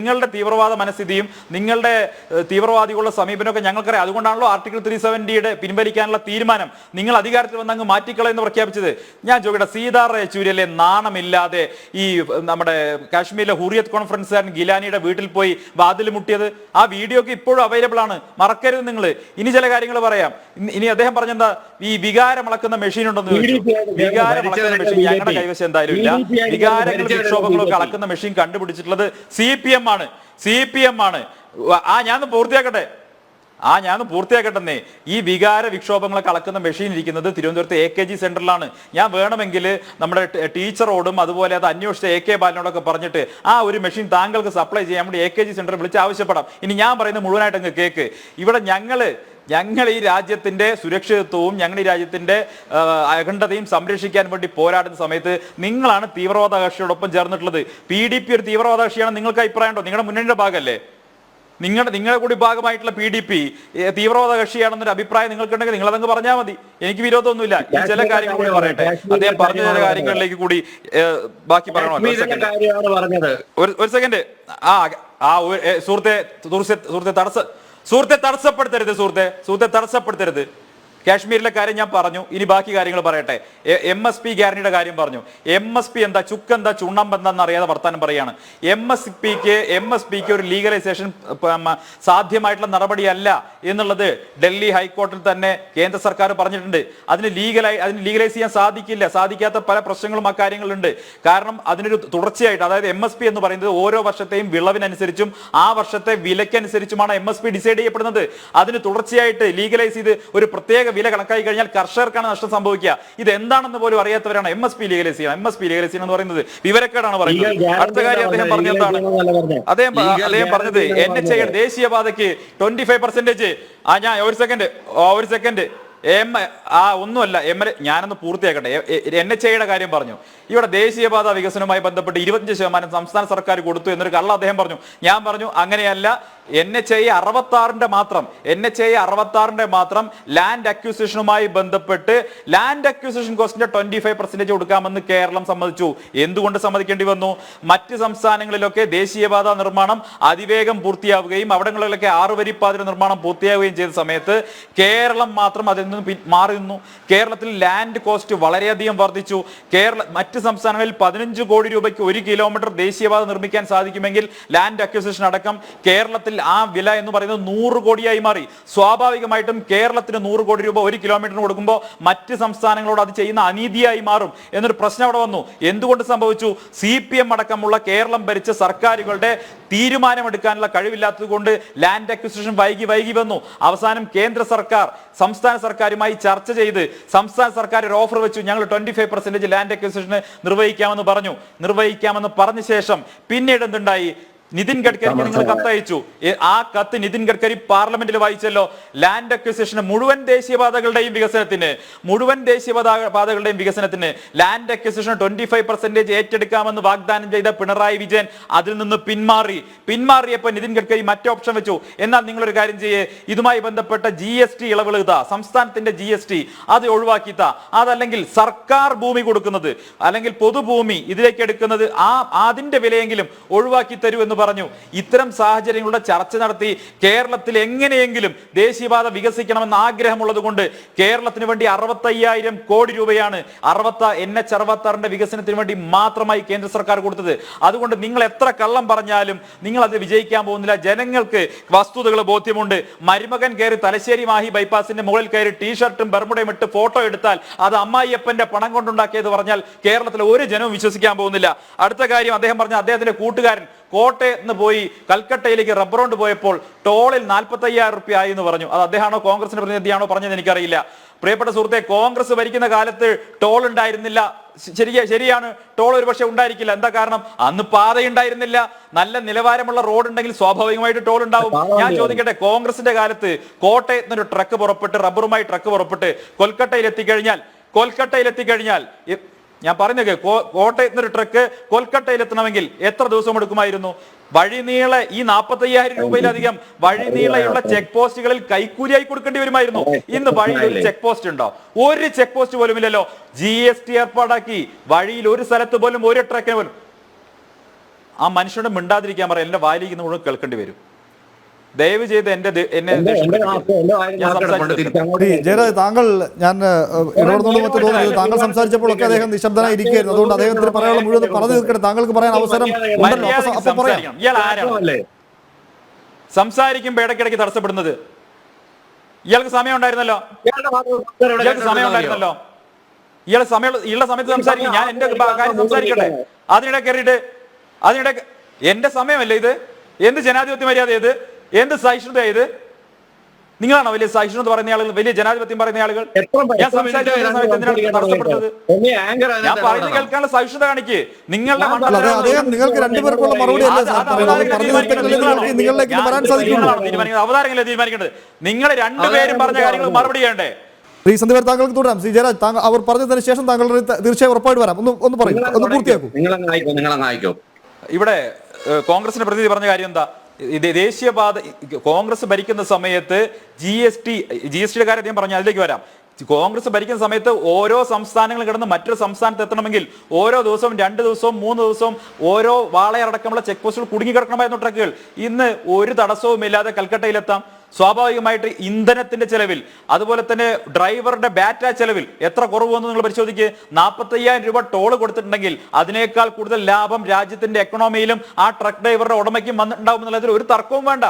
നിങ്ങളുടെ തീവ്രവാദ മനസ്ഥിതിയും നിങ്ങളുടെ തീവ്രവാദികളുടെ സമീപനമൊക്കെ ഞങ്ങൾക്കറിയാം. അതുകൊണ്ടാണല്ലോ ആർട്ടിക്കിൾ 370 പിൻവലിക്കാനുള്ള തീരുമാനം നിങ്ങൾ അധികാരത്തിൽ വന്ന് അങ്ങ് മാറ്റിക്കളയെന്ന് പ്രഖ്യാപിച്ചത്. ഞാൻ ചോദിക്കട്ടെ, സീതാർ യെച്ചൂരിയല്ലേ നാണമില്ലാതെ ഈ നമ്മുടെ കാശ്മീരിലെ ഹുറിയത്ത് കോൺഫറൻസുകാരൻ ഗിലാനിയുടെ വീട്ടിൽ പോയി വാതിൽ മുട്ടിയത്? ആ വീഡിയോ ഒക്കെ ഇപ്പോഴും അവൈലബിൾ ആണ്, മറക്കരുത് നിങ്ങൾ. ഇനി ചില കാര്യങ്ങൾ പറയാം. ഇനി അദ്ദേഹം പറഞ്ഞെന്താ, ഈ വികാരമളക്കുന്ന മെഷീൻ ഉണ്ടെന്ന് ചോദിച്ചു. വികാരമളക്കുന്ന മെഷീൻ ഞങ്ങളുടെ കൈവശം എന്തായാലും ഇല്ല. വികാരങ്ങളും വിക്ഷോഭങ്ങളും ഒക്കെ അളക്കുന്ന മെഷീൻ കണ്ടുപിടിച്ചിട്ടുള്ളത് CPM ആണ്. ഞാനൊന്ന് പൂർത്തിയാക്കട്ടെ. ഈ വികാര വിക്ഷോഭങ്ങളൊക്കെ അളക്കുന്ന മെഷീൻ ഇരിക്കുന്നത് തിരുവനന്തപുരത്ത് AKG സെന്ററിലാണ്. ഞാൻ വേണമെങ്കിൽ നമ്മുടെ ടീച്ചറോടും അതുപോലെ അത് അന്വേഷിച്ച AK ബാലനോടൊക്കെ പറഞ്ഞിട്ട് ആ ഒരു മെഷീൻ താങ്കൾക്ക് സപ്ലൈ ചെയ്യാൻ വേണ്ടി AKG സെന്ററിൽ വിളിച്ച് ആവശ്യപ്പെടാം. ഇനി ഞാൻ പറയുന്നത് മുഴുവനായിട്ട് അങ്ങ് കേക്ക്. ഇവിടെ ഞങ്ങൾ ഈ രാജ്യത്തിന്റെ സുരക്ഷിതത്വവും ഞങ്ങൾ ഈ രാജ്യത്തിന്റെ അഖണ്ഡതയും സംരക്ഷിക്കാൻ വേണ്ടി പോരാടുന്ന സമയത്ത് നിങ്ങളാണ് തീവ്രവാദ കക്ഷിയോടൊപ്പം ചേർന്നിട്ടുള്ളത്. PDP ഒരു തീവ്രവാദ കക്ഷിയാണ്. നിങ്ങൾക്ക് അഭിപ്രായം ഉണ്ടോ? നിങ്ങളുടെ മുന്നണിയുടെ ഭാഗമല്ലേ? നിങ്ങളുടെ കൂടി ഭാഗമായിട്ടുള്ള PDP തീവ്രവാദ കക്ഷിയാണെന്നൊരു അഭിപ്രായം നിങ്ങൾക്കുണ്ടെങ്കിൽ നിങ്ങൾ അതങ്ങ് പറഞ്ഞാൽ മതി. എനിക്ക് വിരോധമൊന്നുമില്ല. ഈ ചില കാര്യങ്ങൾ കൂടി പറയട്ടെ. അദ്ദേഹം പറഞ്ഞ ചില കാര്യങ്ങളിലേക്ക് കൂടി ബാക്കി പറയണോ? ഒരു സെക്കൻഡ്. സുഹൃത്തെ തടസ്സപ്പെടുത്തരുത്. കാശ്മീരിലെ കാര്യം ഞാൻ പറഞ്ഞു. ഇനി ബാക്കി കാര്യങ്ങൾ പറയട്ടെ. MSP ഗ്യാരണ്ടിയുടെ കാര്യം പറഞ്ഞു. MSP എന്താ, ചുക്കെന്താ, ചുണ്ണമ്പെന്താന്ന് അറിയാതെ വർത്താനം പറയാണ്. MSPക്ക് ഒരു ലീഗലൈസേഷൻ സാധ്യമായിട്ടുള്ള നടപടിയല്ല എന്നുള്ളത് ഡൽഹി ഹൈക്കോടതിയിൽ തന്നെ കേന്ദ്ര സർക്കാർ പറഞ്ഞിട്ടുണ്ട്. അതിന് ലീഗലൈസ് ചെയ്യാൻ സാധിക്കാത്ത പല പ്രശ്നങ്ങളും ആ കാര്യങ്ങളുണ്ട്. കാരണം അതിനൊരു തുടർച്ചയായിട്ട്, അതായത് MSP എന്ന് പറയുന്നത് ഓരോ വർഷത്തെയും വിളവിനനുസരിച്ചും ആ വർഷത്തെ വിലക്കനുസരിച്ചുമാണ് MSP ഡിസൈഡ് ചെയ്യപ്പെടുന്നത്. അതിന് തുടർച്ചയായിട്ട് ലീഗലൈസ് ചെയ്ത് ഒരു പ്രത്യേക വില കണക്കായി കഴിഞ്ഞാൽ കർഷകർക്കാണ് നഷ്ടം സംഭവിക്കുക. ഇത് എന്താണെന്ന് പോലും അറിയാത്തവരാണ് MSP ലീഗലൈസ് ചെയ്യണം എന്ന് പറയുന്നത്. വിവരക്കേടാണ് പറയുന്നത്. അടുത്ത കാര്യം അദ്ദേഹം പറഞ്ഞത് എന്താണ്? അദ്ദേഹം പറഞ്ഞത് NHA ദേശീയപാതയ്ക്ക് 25%. ഞാൻ ഒരു സെക്കൻഡ് ഒന്നുമല്ല. ഞാനൊന്ന് പൂർത്തിയാക്കട്ടെ. NHAയുടെ കാര്യം പറഞ്ഞു. ഇവിടെ ദേശീയപാത വികസനവുമായി ബന്ധപ്പെട്ട് 25% സംസ്ഥാന സർക്കാർ കൊടുത്തു എന്നൊരു കള്ള അദ്ദേഹം പറഞ്ഞു. ഞാൻ പറഞ്ഞു അങ്ങനെയല്ല. NHA 66ന്റെ മാത്രം ലാൻഡ് അക്വിസിഷനുമായി ബന്ധപ്പെട്ട് ലാൻഡ് അക്വിസിഷൻ കോസ്റ്റിന്റെ 25% കൊടുക്കാമെന്ന് കേരളം സമ്മതിച്ചു. എന്തുകൊണ്ട് സമ്മതിക്കേണ്ടി വന്നു? മറ്റ് സംസ്ഥാനങ്ങളിലൊക്കെ ദേശീയപാത നിർമ്മാണം അതിവേഗം പൂർത്തിയാവുകയും അവിടങ്ങളിലൊക്കെ 6 വരിപ്പാത നിർമ്മാണം പൂർത്തിയാവുകയും ചെയ്ത സമയത്ത് കേരളം മാത്രം അതിൽ നിന്ന് മാറി നിന്നു. കേരളത്തിൽ ലാൻഡ് കോസ്റ്റ് വളരെയധികം വർദ്ധിച്ചു. മറ്റ് സംസ്ഥാനങ്ങളിൽ 15 കോടി രൂപയ്ക്ക് 1 കിലോമീറ്റർ ദേശീയപാത നിർമ്മിക്കാൻ സാധിക്കുമെങ്കിൽ ലാൻഡ് അക്വിസിഷൻ അടക്കം കേരളത്തിൽ ആ വില എന്ന് പറയുന്നത് 100 കോടിയായി മാറി. സ്വാഭാവികമായിട്ടും കേരളത്തിന് 100 കോടി രൂപ 1 കിലോമീറ്ററിന് കൊടുക്കുമ്പോൾ മറ്റ് സംസ്ഥാനങ്ങളോട് അത് ചെയ്യുന്ന അനീതിയായി മാറും എന്നൊരു പ്രശ്നം അവിടെ വന്നു. എന്തുകൊണ്ട് സംഭവിച്ചു? CPM അടക്കമുള്ള കേരളം ഭരിച്ച സർക്കാരുകളുടെ തീരുമാനമെടുക്കാനുള്ള കഴിവില്ലാത്തത് കൊണ്ട് ലാൻഡ് അക്വിസിഷൻ വൈകി വന്നു. അവസാനം കേന്ദ്ര സർക്കാർ സംസ്ഥാന സർക്കാരുമായി ചർച്ച ചെയ്ത് സംസ്ഥാന സർക്കാർ ഒരു ഓഫർ വെച്ചു. ഞങ്ങൾ 25% ലാൻഡ് അക്വിസിഷന് നിർവഹിക്കാമെന്ന് പറഞ്ഞ ശേഷം പിന്നീട് എന്തുണ്ടായി? നിതിൻ ഗഡ്കരിക്ക് നിങ്ങൾ കത്തയച്ചു. ആ കത്ത് നിതിൻ ഗഡ്കരി പാർലമെന്റിൽ വായിച്ചല്ലോ. ലാൻഡ് അക്വിസിഷന് മുഴുവൻ ദേശീയപാതകളുടെയും വികസനത്തിന് ലാൻഡ് അക്വിസിഷൻ 25% ഏറ്റെടുക്കാമെന്ന് വാഗ്ദാനം ചെയ്ത പിണറായി വിജയൻ അതിൽ നിന്ന് പിന്മാറിയപ്പോൾ നിതിൻ ഗഡ്കരി മറ്റേ ഓപ്ഷൻ വെച്ചു. എന്നാൽ നിങ്ങളൊരു കാര്യം ചെയ്യേ, ഇതുമായി ബന്ധപ്പെട്ട GST ഇളവുകൾ സംസ്ഥാനത്തിന്റെ GST അത് ഒഴിവാക്കിത്ത, അതല്ലെങ്കിൽ സർക്കാർ ഭൂമി കൊടുക്കുന്നത് അല്ലെങ്കിൽ പൊതുഭൂമി ഇതിലേക്ക് എടുക്കുന്നത് അതിന്റെ വിലയെങ്കിലും ഒഴിവാക്കി തരൂ എന്ന് പറഞ്ഞു. ഇത്തരം സാഹചര്യങ്ങളുടെ ചർച്ച നടത്തി കേരളത്തിൽ എങ്ങനെയെങ്കിലും ദേശീയപാത വികസിക്കണമെന്ന് ആഗ്രഹമുള്ളത് കൊണ്ട് കേരളത്തിന് വേണ്ടി 65,000 കോടി രൂപയാണ് NH 66ന്റെ വികസനത്തിന് വേണ്ടി മാത്രമായി കേന്ദ്ര സർക്കാർ കൊടുത്തത്. അതുകൊണ്ട് നിങ്ങൾ എത്ര കള്ളം പറഞ്ഞാലും നിങ്ങൾ അത് വിജയിക്കാൻ പോകുന്നില്ല. ജനങ്ങൾക്ക് വസ്തുതകൾ ബോധ്യമുണ്ട്. മരുമകൻ കയറി തലശ്ശേരി മാഹി ബൈപ്പാസിന്റെ മുകളിൽ കയറി ടീഷർട്ടും ബർമുടയും ഇട്ട് ഫോട്ടോ എടുത്താൽ അത് അമ്മായിയപ്പന്റെ പണം കൊണ്ടുണ്ടാക്കിയത് പറഞ്ഞാൽ കേരളത്തിലെ ഒരു ജനവും വിശ്വസിക്കാൻ പോകുന്നില്ല. അടുത്ത കാര്യം അദ്ദേഹം പറഞ്ഞ അദ്ദേഹത്തിന്റെ കൂട്ടുകാരൻ കോട്ടയത്ത് നിന്ന് പോയി കൽക്കട്ടയിലേക്ക് റബ്ബർ കൊണ്ട് പോയപ്പോൾ ടോളിൽ 45,000 രൂപ ആയി എന്ന് പറഞ്ഞു. അത് അദ്ദേഹമാണോ കോൺഗ്രസിന്റെ പ്രതിനിധിയാണോ പറഞ്ഞത് എനിക്കറിയില്ല. പ്രിയപ്പെട്ട സുഹൃത്തെ, കോൺഗ്രസ് ഭരിക്കുന്ന കാലത്ത് ടോൾ ഉണ്ടായിരുന്നില്ല. ശരിയാണ്, ടോൾ ഒരു പക്ഷേ ഉണ്ടായിരിക്കില്ല. എന്താ കാരണം? അന്ന് പാതയുണ്ടായിരുന്നില്ല. നല്ല നിലവാരമുള്ള റോഡ് ഉണ്ടെങ്കിൽ സ്വാഭാവികമായിട്ട് ടോൾ ഉണ്ടാവും. ഞാൻ ചോദിക്കട്ടെ, കോൺഗ്രസിന്റെ കാലത്ത് കോട്ടയത്ത് നിന്നൊരു ട്രക്ക് പുറപ്പെട്ട് റബ്ബറുമായി ട്രക്ക് പുറപ്പെട്ട് കൊൽക്കട്ടയിൽ എത്തിക്കഴിഞ്ഞാൽ ഞാൻ പറഞ്ഞേ, കോട്ടയത്ത് നിന്നൊരു ട്രക്ക് കൊൽക്കട്ടയിൽ എത്തണമെങ്കിൽ എത്ര ദിവസം എടുക്കുമായിരുന്നു? വഴിനീളെ ഈ 45,000 രൂപയിലധികം വഴിനീളയുള്ള ചെക്ക് പോസ്റ്റുകളിൽ കൈക്കൂലിയായി കൊടുക്കേണ്ടി വരുമായിരുന്നു. ഇന്ന് വഴിയിൽ ഒരു ചെക്ക് പോസ്റ്റ് ഉണ്ടോ? ഒരു ചെക്ക് പോസ്റ്റ് പോലും ഇല്ലല്ലോ. GST ഏർപ്പാടാക്കി വഴിയിൽ ഒരു സ്ഥലത്ത് പോലും ഒരു ട്രക്കിന് പോലും ആ മനുഷ്യനോട് മിണ്ടാതിരിക്കാൻ പറയാം. എന്റെ വായിലിരിക്കുന്ന മുഴുവൻ കേൾക്കേണ്ടി വരും. ദയവ് ചെയ്ത് ജയരാജ്, താങ്കൾ ഞാൻ ഇടപെടുന്നോണ്ട് മറ്റു തോന്നുന്നത് താങ്കൾ സംസാരിച്ചപ്പോഴൊക്കെ അദ്ദേഹം നിശബ്ദനായി ഇരിക്കുകയായിരുന്നു. അതുകൊണ്ട് അദ്ദേഹത്തിന് പറയാനുള്ള മുഴുവൻ പറഞ്ഞു തീർക്കട്ടെ. താങ്കൾക്ക് പറയാൻ അവസരം സംസാരിക്കുമ്പോ ഇടയ്ക്കിടയ്ക്ക് തടസ്സപ്പെടുന്നത്. ഇയാൾക്ക് സമയം ഉണ്ടായിരുന്നല്ലോ, ഇയാൾ ഉള്ള സമയത്ത് സംസാരിക്കും. ഞാൻ എന്റെ കാര്യം സംസാരിക്കട്ടെ. അതിനിടെ കയറിയിട്ട് എന്റെ സമയമല്ലേ ഇത്? എന്ത് ജനാധിപത്യ മര്യാദ ഇത്? എന്ത് സഹിഷ്ണുത ഇത്? നിങ്ങളാണോ വലിയ സഹിഷ്ണുത പറയുന്ന ആളുകൾ, വലിയ ജനാധിപത്യം പറയുന്ന ആളുകൾ? ഞാൻ സംസാരിക്കുന്ന സമയത്ത് എന്തിനാണ് തടസ്സപ്പെട്ടത്? ഞാൻ പറയുന്നത് കേൾക്കാനുള്ള സഹിഷ്ണുത കാണിക്ക്. നിങ്ങളുടെ നിങ്ങൾക്ക് രണ്ടുപേർക്കുള്ള മറുപടി അവതാരങ്ങളെ തീരുമാനിക്കേണ്ടത്. നിങ്ങൾ രണ്ടുപേരും പറഞ്ഞ കാര്യങ്ങൾ മറുപടി ചെയ്യണ്ടേ? ശ്രീ സന്ദീപ്, താങ്കൾക്ക് തുടരാം. ശ്രീ ജയരാജ്, അവർ പറഞ്ഞതിന് ശേഷം താങ്കൾ തീർച്ചയായും ഉറപ്പായിട്ട് വരാം. ഒന്ന് പറയും, ഒന്ന് പൂർത്തിയാക്കും. ഇവിടെ കോൺഗ്രസിന്റെ പ്രതിനിധി പറഞ്ഞ കാര്യം എന്താ? ദേശീയപാത കോൺഗ്രസ് ഭരിക്കുന്ന സമയത്ത് ജി എസ് ടിയുടെ കാര്യം ഞാൻ പറഞ്ഞു, അതിലേക്ക് വരാം. കോൺഗ്രസ് ഭരിക്കുന്ന സമയത്ത് ഓരോ സംസ്ഥാനങ്ങൾ കിടന്ന് മറ്റൊരു സംസ്ഥാനത്ത് എത്തണമെങ്കിൽ ഓരോ ദിവസവും 2 ദിവസവും 3 ദിവസവും ഓരോ വാളയടക്കമുള്ള ചെക്ക് പോസ്റ്റുകൾ കുടുങ്ങിക്കിടക്കണമായിരുന്നു ട്രക്കുകൾ. ഇന്ന് ഒരു തടസ്സവും ഇല്ലാതെ കൽക്കട്ടയിലെത്താം. സ്വാഭാവികമായിട്ട് ഇന്ധനത്തിന്റെ ചെലവിൽ, അതുപോലെ തന്നെ ഡ്രൈവറുടെ ബാറ്റ ചെലവിൽ എത്ര കുറവെന്ന് നിങ്ങൾ പരിശോധിക്കുക. 45,000 രൂപ ടോൾ കൊടുത്തിട്ടുണ്ടെങ്കിൽ അതിനേക്കാൾ കൂടുതൽ ലാഭം രാജ്യത്തിന്റെ എക്കണോമിയിലും ആ ട്രക്ക് ഡ്രൈവറുടെ ഉടമയ്ക്കും വന്നിട്ടുണ്ടാവും എന്നുള്ളതിൽ ഒരു തർക്കവും വേണ്ട.